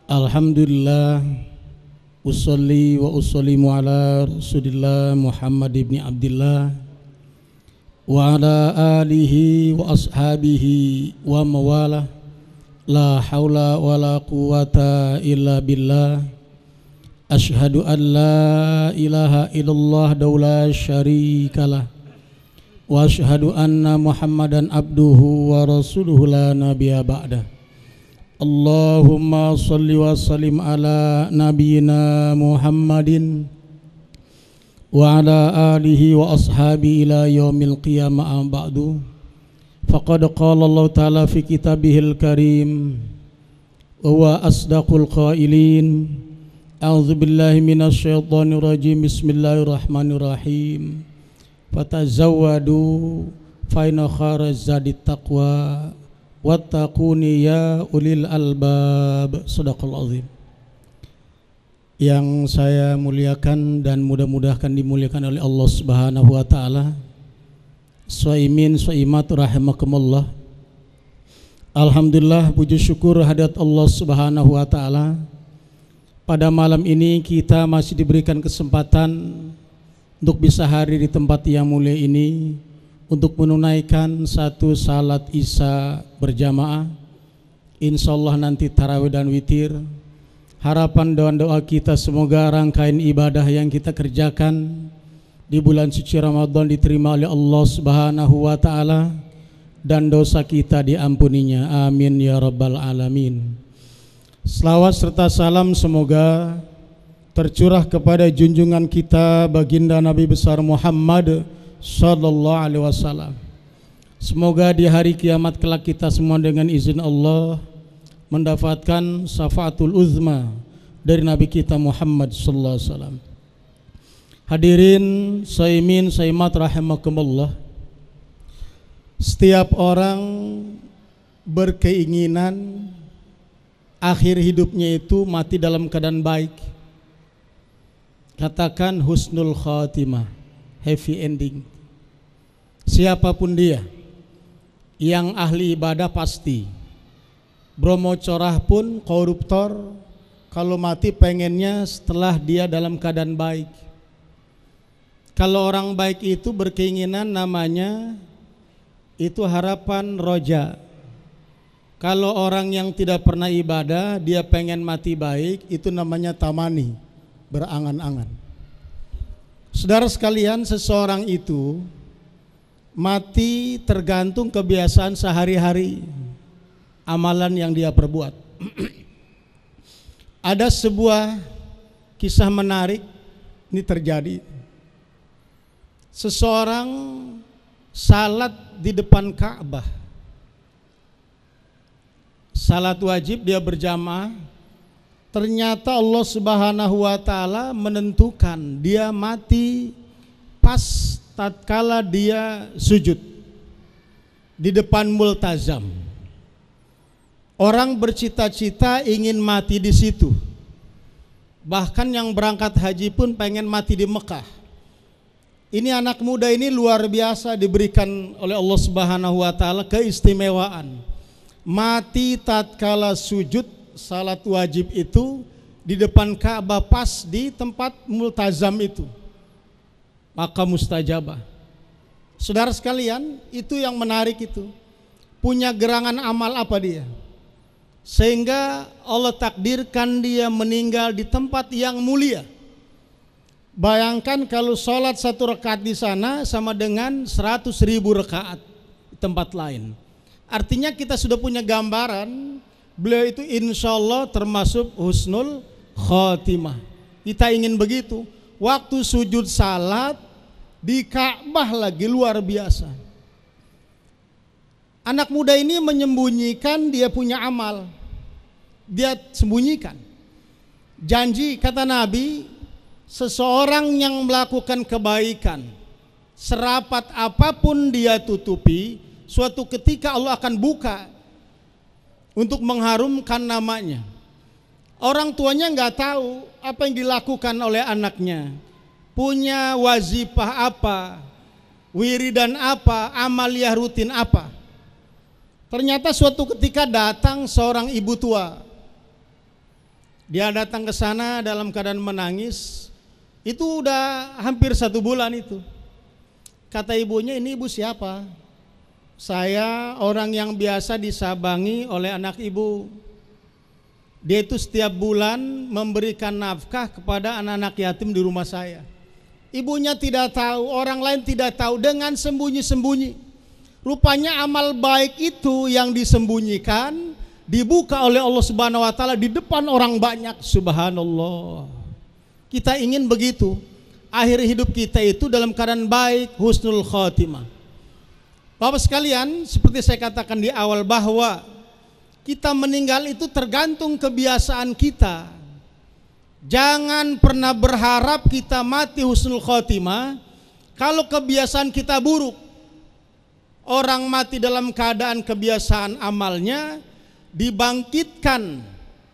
Alhamdulillah, usolli wa usollimu ala Rasulillah Muhammad ibn Abdillah wa ala alihi wa ashabihi wa mawalah. La haula wa la quwata illa billah. Ashhadu an la ilaha illallah daula syarikalah wa ashhadu anna Muhammadan abduhu wa rasuluhu la nabiyya ba'dah. Allahumma salli wa sallim ala nabiyyina Muhammadin wa ala alihi wa ashabi ila yaumil qiyamah ba'du. Faqad qala Allah ta'ala fi kitabihil karim wa huwa asdaqul qailin. A'udzu billahi minasy syaithanir rajim. Bismillahirrahmanirrahim. Fatazawwadu fa inna khairaz zadit taqwa wattaquni ya ulil albab. Shadaqallahul azim. Yang saya muliakan dan mudah-mudahan dimuliakan oleh Allah Subhanahu wa taala. Shaimin shaimat rahimakumullah. Alhamdulillah, puji syukur hadirat Allah Subhanahu wa taala. Pada malam ini kita masih diberikan kesempatan untuk bisa hadir di tempat yang mulia ini untuk menunaikan satu salat isya berjamaah. Insyaallah nanti tarawih dan witir. Harapan doa kita semoga rangkaian ibadah yang kita kerjakan di bulan suci Ramadan diterima oleh Allah Subhanahu wa taala dan dosa kita diampuninya. Amin ya rabbal alamin. Selawat serta salam semoga tercurah kepada junjungan kita baginda Nabi besar Muhammad sallallahu alaihi wasallam. Semoga di hari kiamat kelak kita semua dengan izin Allah mendapatkan syafaatul uzma dari Nabi kita Muhammad sallallahu alaihi wasallam. Hadirin shaimin shaimat rahimakumullah. Setiap orang berkeinginan akhir hidupnya itu mati dalam keadaan baik. Katakan husnul khatimah, happy ending. Siapapun dia yang ahli ibadah pasti. Bromo corah pun koruptor, kalau mati pengennya setelah dia dalam keadaan baik. Kalau orang baik itu berkeinginan namanya itu harapan roja. Kalau orang yang tidak pernah ibadah dia pengen mati baik, itu namanya tamani, berangan-angan. Saudara sekalian, seseorang itu mati tergantung kebiasaan sehari-hari, amalan yang dia perbuat. Ada sebuah kisah menarik ini terjadi. Seseorang salat di depan Ka'bah. Salat wajib dia berjamaah. Ternyata Allah Subhanahu wa taala menentukan dia mati pas tatkala dia sujud di depan multazam. Orang bercita-cita ingin mati di situ. Bahkan yang berangkat haji pun pengen mati di Mekah. Ini anak muda ini luar biasa diberikan oleh Allah Subhanahu wa taala keistimewaan. Mati tatkala sujud salat wajib itu di depan Ka'bah pas di tempat multazam itu. Maka mustajabah. Saudara sekalian, itu yang menarik itu. Punya gerangan amal apa dia? Sehingga Allah takdirkan dia meninggal di tempat yang mulia. Bayangkan kalau sholat satu rakaat di sana sama dengan 100.000 rakaat di tempat lain. Artinya kita sudah punya gambaran beliau itu insya Allah termasuk husnul khotimah. Kita ingin begitu. Waktu sujud salat di Ka'bah lagi luar biasa. Anak muda ini menyembunyikan dia punya amal. Dia sembunyikan. Janji kata Nabi, seseorang yang melakukan kebaikan serapat apapun dia tutupi, suatu ketika Allah akan buka untuk mengharumkan namanya. Orang tuanya nggak tahu apa yang dilakukan oleh anaknya, punya wazifah apa, wiridan apa, amaliyah rutin apa. Ternyata suatu ketika datang seorang ibu tua. Dia datang ke sana dalam keadaan menangis. Itu udah hampir 1 bulan itu. Kata ibunya, ini ibu siapa? Saya orang yang biasa disabangi oleh anak ibu. Dia itu setiap bulan memberikan nafkah kepada anak-anak yatim di rumah saya. Ibunya tidak tahu, orang lain tidak tahu, dengan sembunyi-sembunyi. Rupanya amal baik itu yang disembunyikan dibuka oleh Allah Subhanahu wa taala di depan orang banyak. Subhanallah. Kita ingin begitu. Akhir hidup kita itu dalam keadaan baik, husnul khotimah. Bapak sekalian, seperti saya katakan di awal bahwa kita meninggal itu tergantung kebiasaan kita. Jangan pernah berharap kita mati husnul khotimah kalau kebiasaan kita buruk. Orang mati dalam keadaan kebiasaan amalnya, dibangkitkan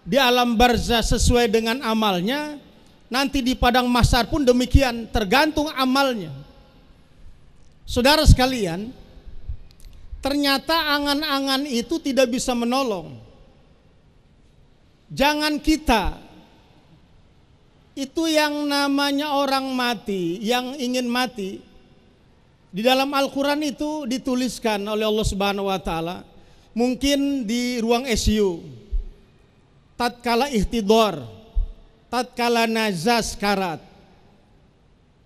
di alam barzah sesuai dengan amalnya, nanti di padang mahsyar pun demikian, tergantung amalnya. Saudara sekalian, ternyata angan-angan itu tidak bisa menolong. Jangan kita, itu yang namanya orang mati, yang ingin mati, di dalam Al-Quran itu dituliskan oleh Allah Subhanahu wa taala, mungkin di ruang ICU, tatkala ihtidhar, tatkala nazas karat,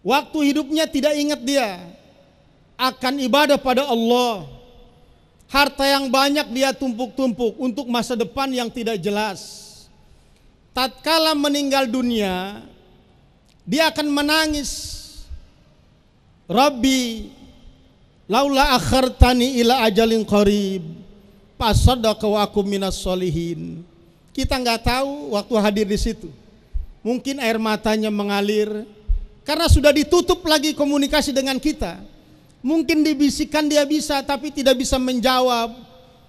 waktu hidupnya tidak ingat dia akan ibadah pada Allah, harta yang banyak dia tumpuk-tumpuk untuk masa depan yang tidak jelas. Tatkala meninggal dunia, dia akan menangis, Rabbi laula akhartani ila ajalin qarib fasaddaqa wa akum minas solihin. Kita nggak tahu waktu hadir di situ, mungkin air matanya mengalir karena sudah ditutup lagi komunikasi dengan kita. Mungkin dibisikkan dia bisa, tapi tidak bisa menjawab.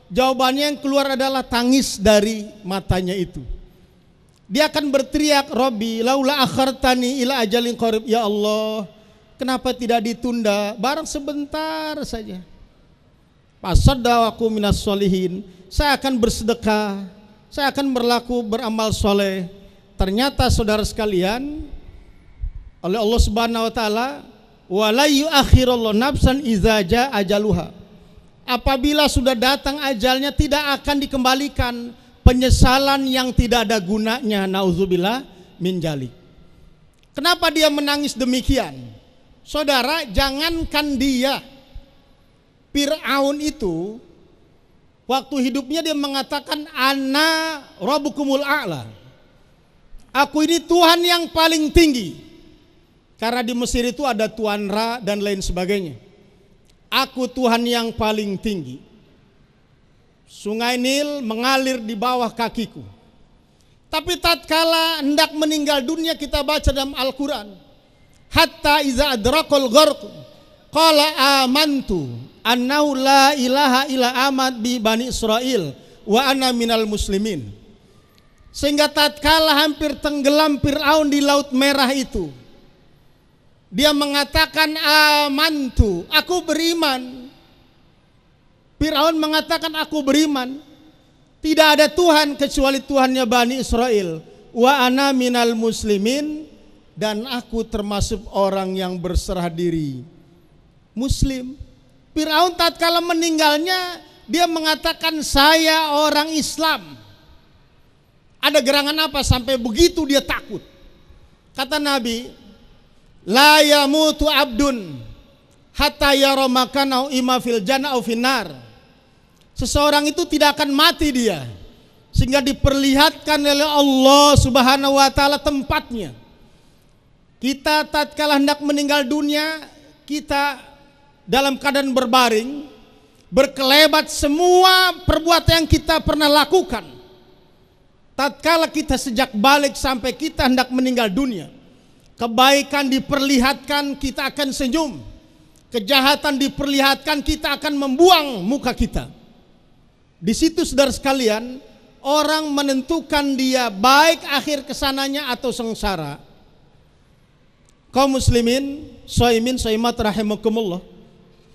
Jawabannya yang keluar adalah tangis dari matanya itu. Dia akan berteriak, Rabbi laula akhartani ila ajalin qarib, ya Allah, kenapa tidak ditunda barang sebentar saja. Fasaddaqa minas solihin, saya akan bersedekah, saya akan beramal soleh. Ternyata saudara sekalian, oleh Allah Subhanahu wa taala, wala yuakhirullahu nafsan idza jaa ajaluha. Apabila sudah datang ajalnya tidak akan dikembalikan. Penyesalan yang tidak ada gunanya, nauzubillah min dzalik. Kenapa dia menangis demikian? Saudara, jangankan dia, Fir'aun itu waktu hidupnya dia mengatakan ana rabbukumul a'la. Aku ini Tuhan yang paling tinggi. Karena di Mesir itu ada Tuan Ra dan lain sebagainya. Aku Tuhan yang paling tinggi. Sungai Nil mengalir di bawah kakiku. Tapi tatkala hendak meninggal dunia, kita baca dalam Al-Quran, hatta iza adrakal gharq qala amantu annahu la ilaha illa amad bi bani Israel wa ana minal muslimin. Sehingga tatkala hampir tenggelam Fir'aun di Laut Merah itu, dia mengatakan amantu, aku beriman. Fir'aun mengatakan aku beriman, tidak ada Tuhan kecuali Tuhannya Bani Israel, wa ana minal muslimin, dan aku termasuk orang yang berserah diri Muslim. Fir'aun tatkala meninggalnya dia mengatakan saya orang Islam. Ada gerangan apa sampai begitu dia takut? Kata Nabi, la yamutu abdun hatta yara makanahu imma fil jannah aw finnar. Seseorang itu tidak akan mati dia sehingga diperlihatkan oleh Allah Subhanahu wa taala tempatnya. Kita tatkala hendak meninggal dunia, kita dalam keadaan berbaring, berkelebat semua perbuatan yang kita pernah lakukan. Tatkala kita sejak balik sampai kita hendak meninggal dunia, kebaikan diperlihatkan, kita akan senyum. Kejahatan diperlihatkan, kita akan membuang muka kita. Di situ saudara sekalian, orang menentukan dia baik akhir kesananya atau sengsara. Kaum muslimin, shaimin, shaimat rahimakumullah.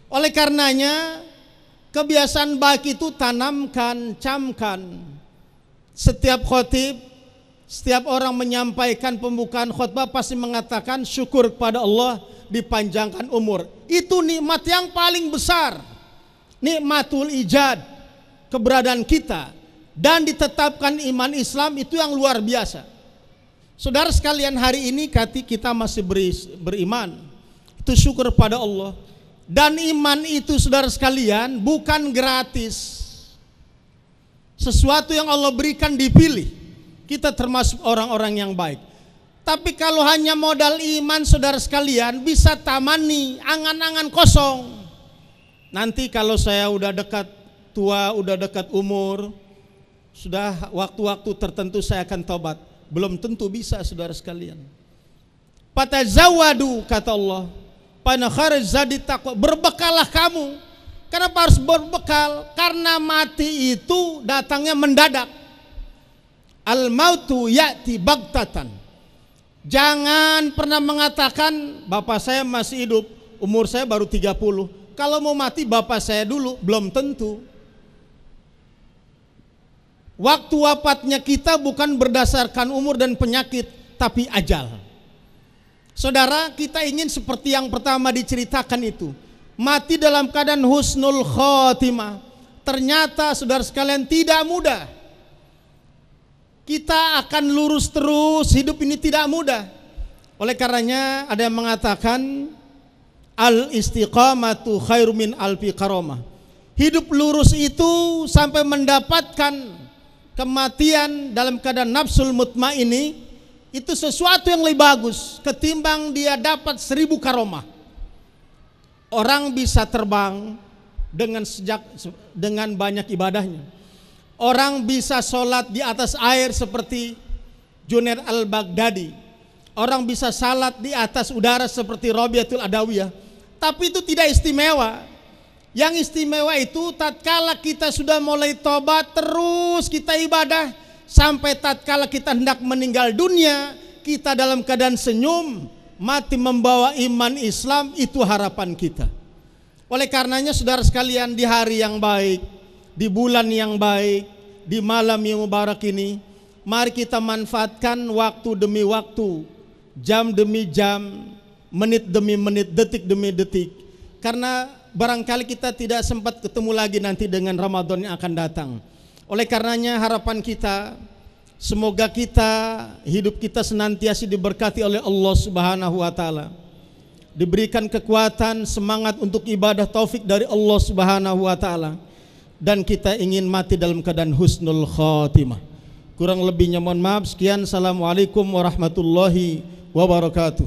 Oleh karenanya, kebiasaan baik itu tanamkan, camkan. Setiap khotib, Setiap orang menyampaikan pembukaan khutbah pasti mengatakan syukur kepada Allah dipanjangkan umur. Itu nikmat yang paling besar, nikmatul ijad, keberadaan kita, dan ditetapkan iman Islam itu yang luar biasa. Saudara sekalian, hari ini kita masih beriman, itu syukur pada Allah. Dan iman itu saudara sekalian bukan gratis, sesuatu yang Allah berikan dipilih. Kita termasuk orang-orang yang baik. Tapi kalau hanya modal iman saudara sekalian, bisa tamani angan-angan kosong. Nanti kalau saya udah dekat tua, udah dekat umur, sudah waktu-waktu tertentu saya akan tobat. Belum tentu bisa saudara sekalian. Fatazawwadu kata Allah, berbekalah kamu. Kenapa harus berbekal? Karena mati itu datangnya mendadak. Al-mautu ya'ti baghtatan. Jangan pernah mengatakan bapak saya masih hidup, umur saya baru 30. Kalau mau mati bapak saya dulu, belum tentu. Waktu wafatnya kita bukan berdasarkan umur dan penyakit, tapi ajal. Saudara, kita ingin seperti yang pertama diceritakan itu, mati dalam keadaan husnul khotimah. Ternyata saudara sekalian tidak mudah. Kita akan lurus terus, hidup ini tidak mudah. Oleh karenanya ada yang mengatakan al-istiqamatu khairu min alfi karamah. Hidup lurus itu sampai mendapatkan kematian dalam keadaan nafsul mutmainah itu sesuatu yang lebih bagus ketimbang dia dapat 1000 karomah. Orang bisa terbang dengan banyak ibadahnya. Orang bisa sholat di atas air seperti Junaid al-Baghdadi. Orang bisa salat di atas udara seperti Rabiatul Adawiyah. Tapi itu tidak istimewa. Yang istimewa itu tatkala kita sudah mulai tobat, terus kita ibadah sampai tatkala kita hendak meninggal dunia, kita dalam keadaan senyum, mati membawa iman Islam. Itu harapan kita. Oleh karenanya saudara sekalian, di hari yang baik, di bulan yang baik, di malam yang mubarak ini, mari kita manfaatkan waktu demi waktu, jam demi jam, menit demi menit, detik demi detik. Karena barangkali kita tidak sempat ketemu lagi nanti dengan Ramadan yang akan datang. Oleh karenanya harapan kita, semoga hidup kita senantiasa diberkati oleh Allah Subhanahu wa taala. Diberikan kekuatan, semangat untuk ibadah, taufik dari Allah Subhanahu wa taala. Dan kita ingin mati dalam keadaan husnul khotimah. Kurang lebihnya mohon maaf. Sekian, assalamualaikum warahmatullahi wabarakatuh.